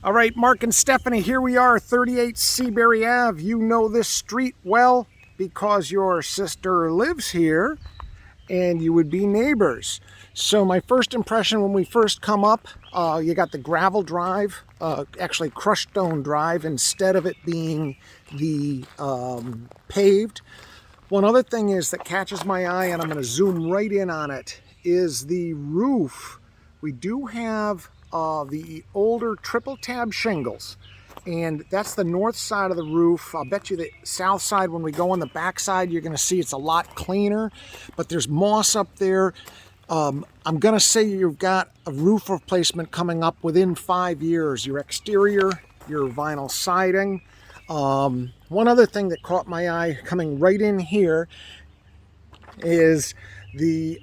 All right, Mark and Stephanie, here we are, 38 Seabury Ave. You know this street well because your sister lives here and you would be neighbors. So my first impression when we first come up, you got the gravel drive, actually crushed stone drive, instead of it being the paved. One other thing is that catches my eye, and I'm going to zoom right in on it, is the roof. We do have the older triple tab shingles, and that's the north side of the roof. I'll bet you the south side, when we go on the back side, you're going to see it's a lot cleaner, but there's moss up there. I'm going to say you've got a roof replacement coming up within 5 years. Your exterior, your vinyl siding. One other thing that caught my eye coming right in here is the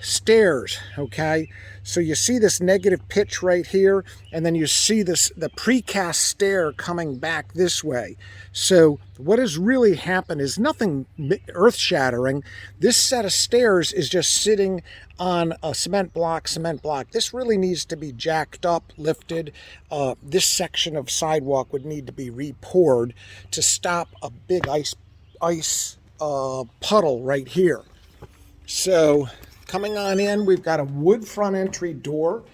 stairs. Okay, so you see this negative pitch right here, and then you see the precast stair coming back this way. So what has really happened is nothing earth-shattering. This set of stairs is just sitting on a cement block. This really needs to be jacked up, lifted. This section of sidewalk would need to be re-poured to stop a big ice puddle right here. So coming on in, we've got a wood front entry door,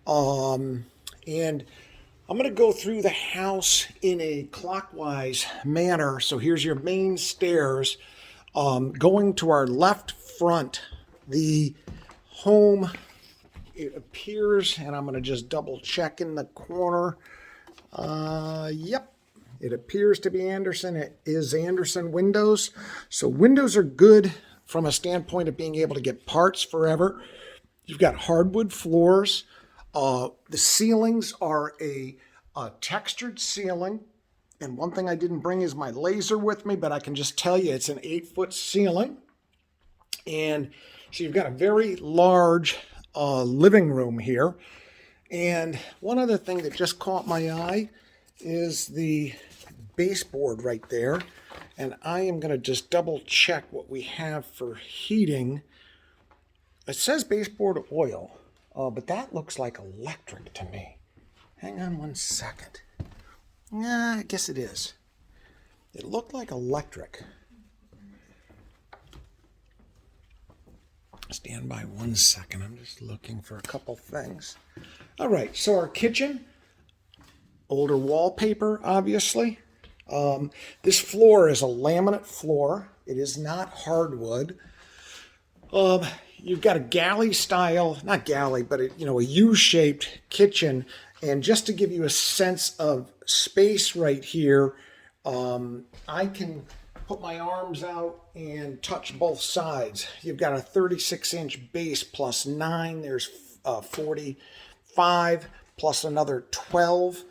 and I'm going to go through the house in a clockwise manner. So here's your main stairs. Going to our left front, the home, it appears, and I'm going to just double check in the corner. Yep. It appears to be Anderson. It is Anderson windows. So windows are good from a standpoint of being able to get parts forever. You've got hardwood floors. The ceilings are a textured ceiling. And one thing I didn't bring is my laser with me, but I can just tell you it's an 8-foot ceiling. And so you've got a very large living room here. And one other thing that just caught my eye is the baseboard right there. And I am going to just double check what we have for heating. It says baseboard oil, but that looks like electric to me. Hang on one second. Nah, I guess it is. It looked like electric. Stand by 1 second. I'm just looking for a couple things. All right, so our kitchen, older wallpaper, obviously. This floor is a laminate floor. It is not hardwood. You've got a galley style, not galley, but a U-shaped kitchen. And just to give you a sense of space right here, I can put my arms out and touch both sides. You've got a 36-inch base plus 9. There's 45 plus another 12.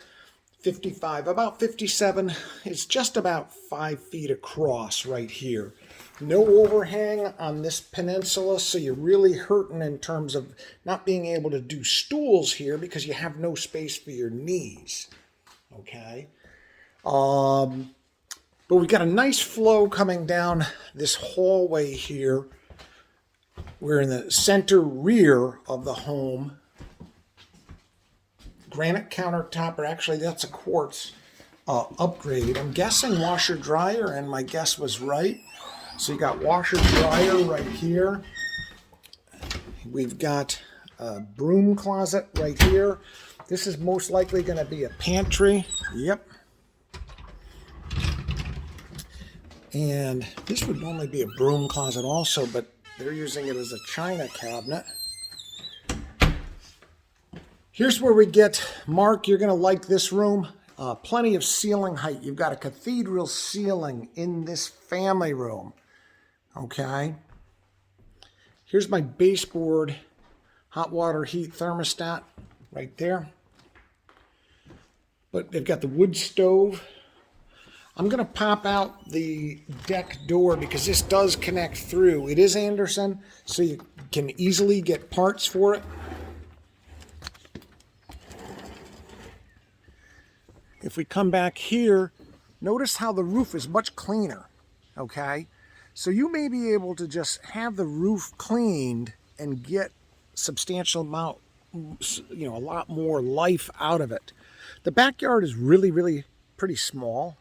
55, about 57. It's just about 5 feet across right here. No overhang on this peninsula, so you're really hurting in terms of not being able to do stools here because you have no space for your knees. Okay. But we've got a nice flow coming down this hallway here. We're in the center rear of the home. Granite countertop, or actually that's a quartz upgrade. I'm guessing washer dryer, and my guess was right. So you got washer dryer right here. We've got a broom closet right here. This is most likely going to be a pantry. Yep. And this would normally be a broom closet also, but they're using it as a china cabinet. Here's where we get, Mark, you're going to like this room. Plenty of ceiling height. You've got a cathedral ceiling in this family room. Okay. Here's my baseboard hot water heat thermostat right there. But they've got the wood stove. I'm going to pop out the deck door because this does connect through. It is Anderson, so you can easily get parts for it. If we come back here, notice how the roof is much cleaner, okay? So you may be able to just have the roof cleaned and get substantial amount, a lot more life out of it. The backyard is really, really pretty small.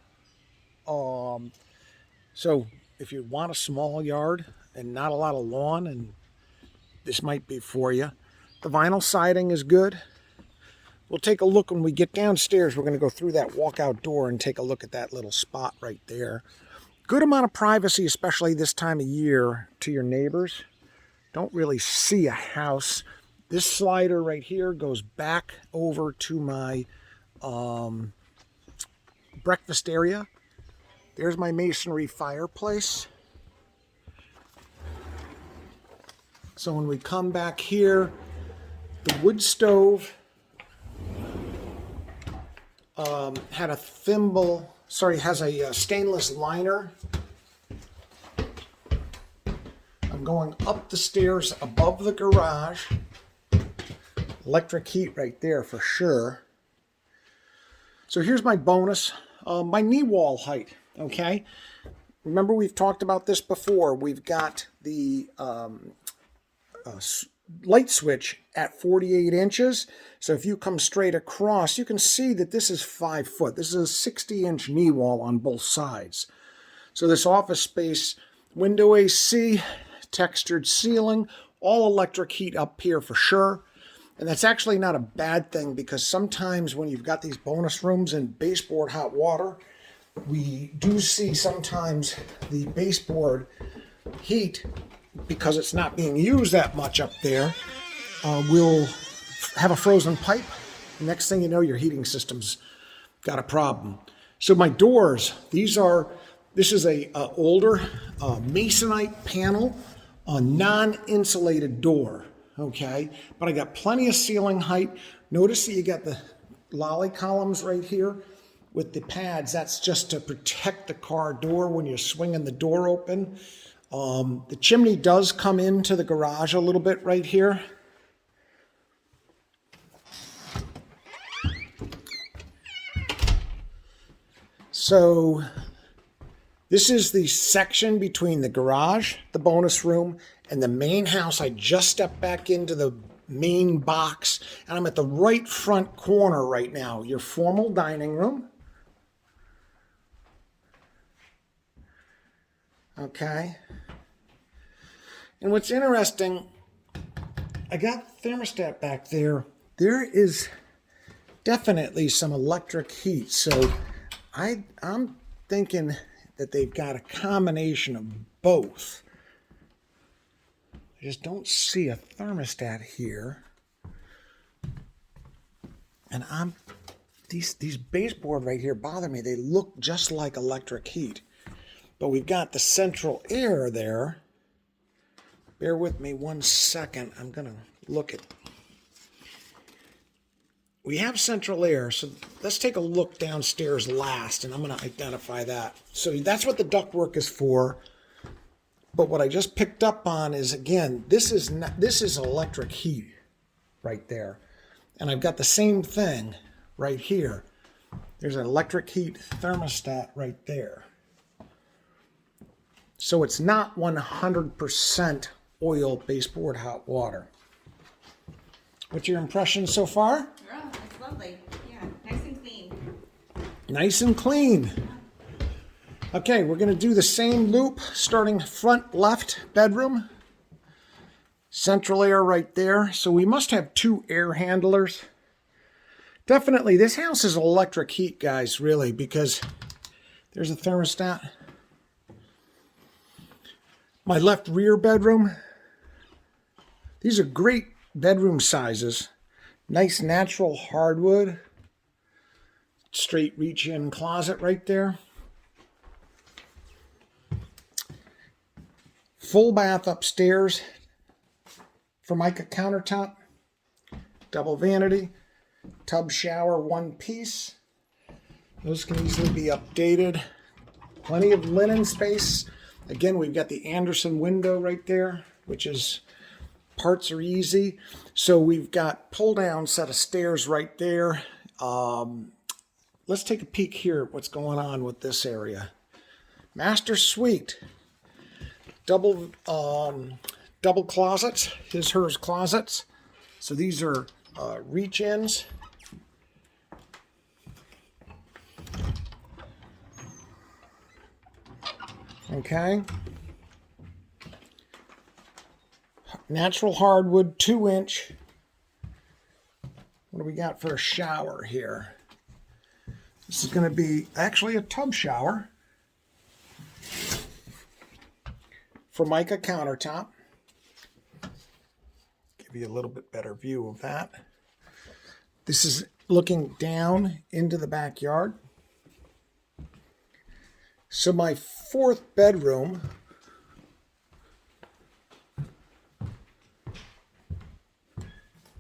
So if you want a small yard and not a lot of lawn, and this might be for you. The vinyl siding is good. We'll take a look when we get downstairs. We're going to go through that walkout door and take a look at that little spot right there. Good amount of privacy, especially this time of year, to your neighbors. Don't really see a house. This slider right here goes back over to my breakfast area. There's my masonry fireplace. So when we come back here, the wood stove had a thimble, has a stainless liner. I'm going up the stairs above the garage. Electric heat right there for sure. So here's my bonus, my knee wall height, okay? Remember we've talked about this before. We've got the light switch at 48 inches. So if you come straight across, you can see that this is 5 foot. This is a 60-inch knee wall on both sides. So this office space, window AC, textured ceiling, all electric heat up here for sure. And that's actually not a bad thing, because sometimes when you've got these bonus rooms and baseboard hot water, we do see sometimes the baseboard heat, because it's not being used that much up there, will have a frozen pipe. Next thing you know, your heating system's got a problem. So my doors, this is a older masonite panel, a non-insulated door, okay? But I got plenty of ceiling height. Notice that you got the lolly columns right here with the pads. That's just to protect the car door when you're swinging the door open. The chimney does come into the garage a little bit right here. So this is the section between the garage, the bonus room, and the main house. I just stepped back into the main box, and I'm at the right front corner right now. Your formal dining room. Okay. And what's interesting, I got the thermostat back there. There is definitely some electric heat. So I'm thinking that they've got a combination of both. I just don't see a thermostat here. And these baseboard right here bother me. They look just like electric heat. But we've got the central air there. Bear with me 1 second. I'm going to look at. We have central air, so let's take a look downstairs last, and I'm going to identify that. So that's what the ductwork is for. But what I just picked up on is, again, this is electric heat right there. And I've got the same thing right here. There's an electric heat thermostat right there. So it's not 100% oil baseboard hot water. What's your impression so far? Oh, it's lovely. Yeah, nice and clean. Nice and clean. Okay, we're going to do the same loop, starting front left bedroom. Central air right there. So we must have 2 air handlers. Definitely, this house is electric heat, guys, really, because there's a thermostat. My left rear bedroom. These are great bedroom sizes. Nice natural hardwood. Straight reach-in closet right there. Full bath upstairs. Formica countertop. Double vanity. Tub shower, 1 piece. Those can easily be updated. Plenty of linen space. Again, we've got the Anderson window right there, which is, parts are easy. So we've got pull-down set of stairs right there. Let's take a peek here at what's going on with this area. Master suite. Double closets, hers closets. So these are reach-ins. Okay. Natural hardwood, 2-inch. What do we got for a shower here? This is going to be actually a tub shower. Formica countertop. Give you a little bit better view of that. This is looking down into the backyard. So my 4th bedroom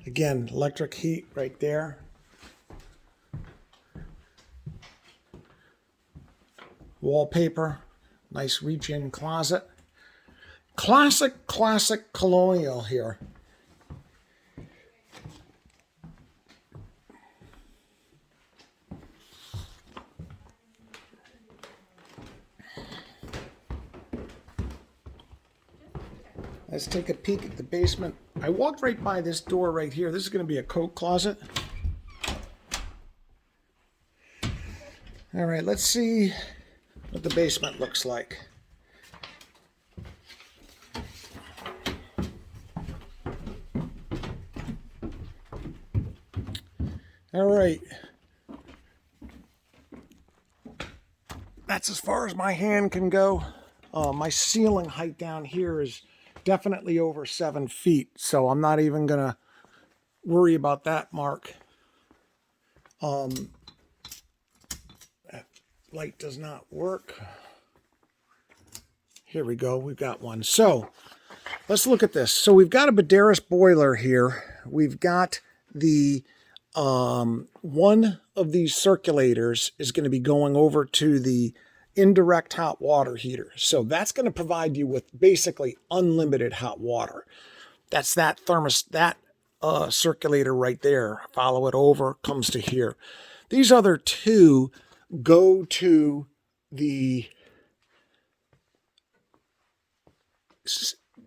again, electric heat right there. Wallpaper, nice reach-in closet. Classic colonial here. Let's take a peek at the basement. I walked right by this door right here. This is going to be a coat closet. All right, let's see what the basement looks like. All right. That's as far as my hand can go. My ceiling height down here is definitely over 7 feet, so I'm not even going to worry about that mark. That light does not work. Here we go. We've got one. So let's look at this. So we've got a Ledyard boiler here. We've got the one of these circulators is going to be going over to the indirect hot water heater. So that's going to provide you with basically unlimited hot water. That's that circulator right there. Follow it over, comes to here. These other two go to the,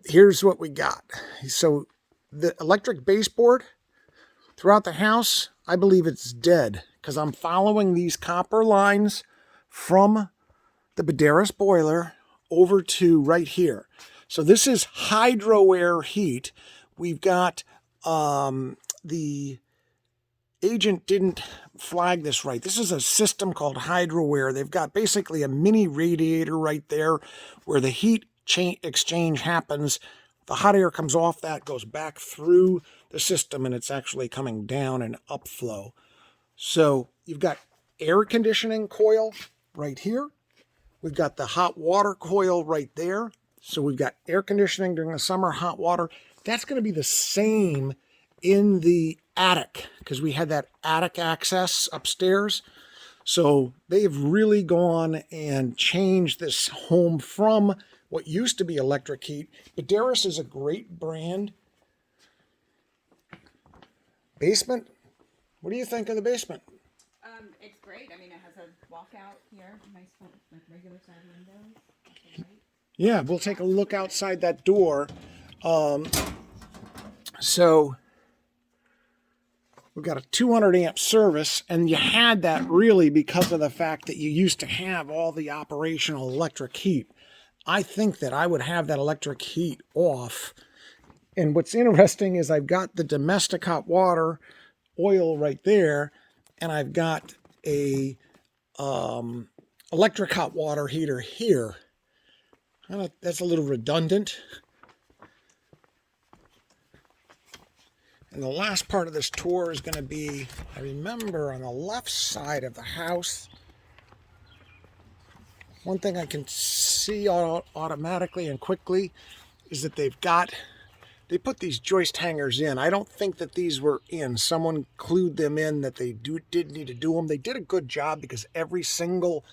here's what we got. So the electric baseboard throughout the house, I believe it's dead because I'm following these copper lines from the Ledyard boiler over to right here. So this is hydro air heat. We've got the agent didn't flag this right. This is a system called hydro air. They've got basically a mini radiator right there where the heat exchange happens. The hot air comes off that, goes back through the system, and it's actually coming down and upflow. So you've got air conditioning coil right here. We've got the hot water coil right there. So we've got air conditioning during the summer, hot water. That's going to be the same in the attic because we had that attic access upstairs. So they've really gone and changed this home from what used to be electric heat. Ledyard is a great brand. Basement, what do you think of the basement? It's great. I mean, it has a walkout here, nice like regular side windows. Right. Yeah, we'll take a look outside that door. So we've got a 200 amp service, and you had that really because of the fact that you used to have all the operational electric heat. I think that I would have that electric heat off. And what's interesting is I've got the domestic hot water oil right there, and I've got a electric hot water heater here. That's a little redundant. And the last part of this tour is going to be, I remember on the left side of the house, one thing I can see automatically and quickly is that they put these joist hangers in. I don't think that these were in. Someone clued them in that they did need to do them. They did a good job because every single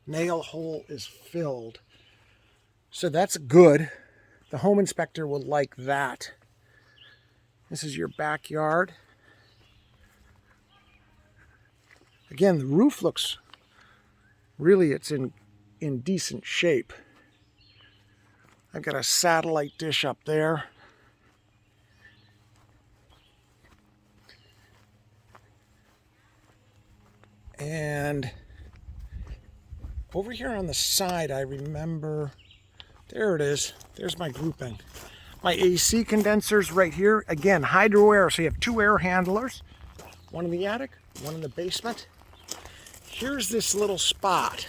nail hole is filled. So that's good. The home inspector will like that. This is your backyard. Again, the roof looks, really it's in decent shape. I've got a satellite dish up there. And Over here on the side, I remember, there it is. There's my grouping. My AC condensers right here. Again, hydro air, so you have 2 air handlers. One in the attic, one in the basement. Here's this little spot.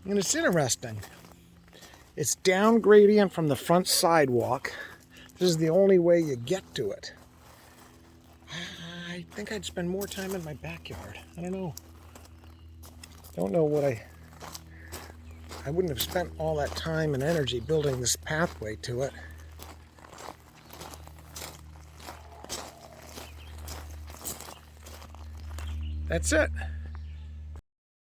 And it's interesting. It's down gradient from the front sidewalk. This is the only way you get to it. I think I'd spend more time in my backyard. I don't know. Don't know what I wouldn't have spent all that time and energy building this pathway to it. That's it.